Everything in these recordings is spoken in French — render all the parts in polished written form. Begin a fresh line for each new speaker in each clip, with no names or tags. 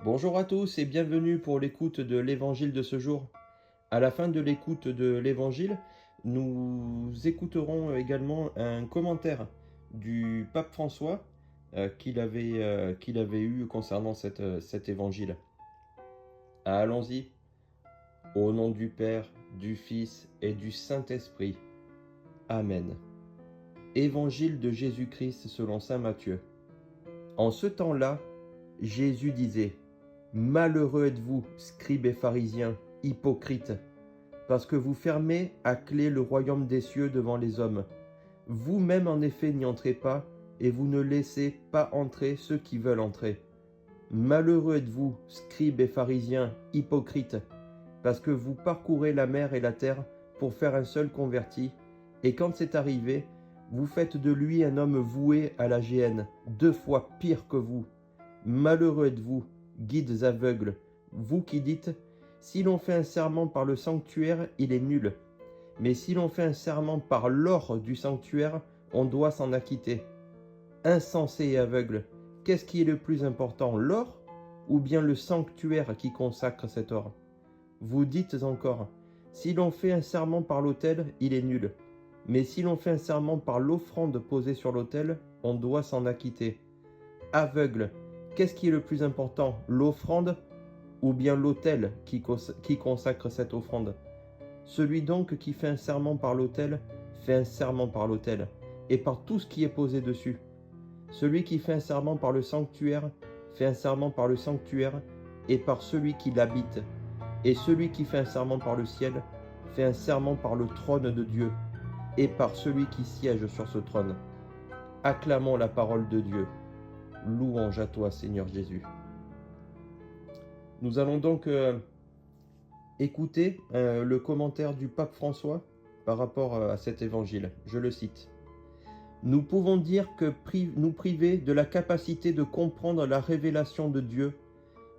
Bonjour à tous et bienvenue pour l'écoute de l'évangile de ce jour. À la fin de l'écoute de l'évangile, nous écouterons également un commentaire du pape François qu'il avait eu concernant cet évangile. Allons-y. Au nom du Père, du Fils et du Saint-Esprit. Amen. Évangile de Jésus-Christ selon saint Matthieu. En ce temps-là, Jésus disait: Malheureux êtes-vous, scribes et pharisiens, hypocrites, parce que vous fermez à clé le royaume des cieux devant les hommes. Vous-même en effet n'y entrez pas, et vous ne laissez pas entrer ceux qui veulent entrer. Malheureux êtes-vous, scribes et pharisiens, hypocrites, parce que vous parcourez la mer et la terre pour faire un seul converti, et quand c'est arrivé, vous faites de lui un homme voué à la géhenne, 2 fois pire que vous. Malheureux êtes-vous, guides aveugles, vous qui dites: si l'on fait un serment par le sanctuaire, il est nul. Mais si l'on fait un serment par l'or du sanctuaire, on doit s'en acquitter. Insensés et aveugles, qu'est-ce qui est le plus important, l'or ou bien le sanctuaire qui consacre cet or? Vous dites encore: si l'on fait un serment par l'autel, il est nul. Mais si l'on fait un serment par l'offrande posée sur l'autel, on doit s'en acquitter. Aveugles, qu'est-ce qui est le plus important, l'offrande ou bien l'autel qui consacre cette offrande? Celui donc qui fait un serment par l'autel fait un serment par l'autel et par tout ce qui est posé dessus. Celui qui fait un serment par le sanctuaire fait un serment par le sanctuaire et par celui qui l'habite. Et celui qui fait un serment par le ciel fait un serment par le trône de Dieu et par celui qui siège sur ce trône. Acclamons la parole de Dieu. Louange à toi, Seigneur Jésus. Nous allons donc écouter le commentaire du pape François par rapport à cet évangile. Je le cite. Nous pouvons dire que nous priver de la capacité de comprendre la révélation de Dieu,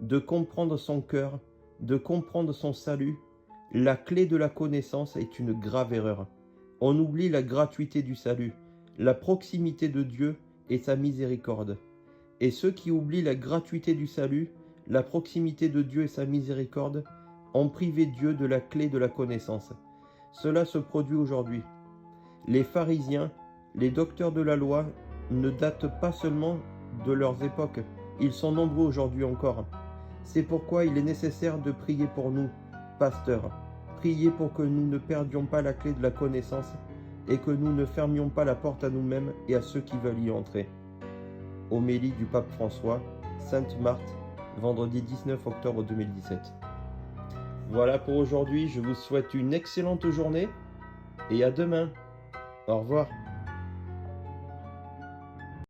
de comprendre son cœur, de comprendre son salut, la clé de la connaissance est une grave erreur. On oublie la gratuité du salut, la proximité de Dieu et sa miséricorde. Et ceux qui oublient la gratuité du salut, la proximité de Dieu et sa miséricorde, ont privé Dieu de la clé de la connaissance. Cela se produit aujourd'hui. Les pharisiens, les docteurs de la loi, ne datent pas seulement de leurs époques, ils sont nombreux aujourd'hui encore. C'est pourquoi il est nécessaire de prier pour nous, pasteurs, prier pour que nous ne perdions pas la clé de la connaissance et que nous ne fermions pas la porte à nous-mêmes et à ceux qui veulent y entrer. Homélie du pape François, Sainte-Marthe, vendredi 19 octobre 2017. Voilà pour aujourd'hui, je vous souhaite une excellente journée et à demain. Au revoir.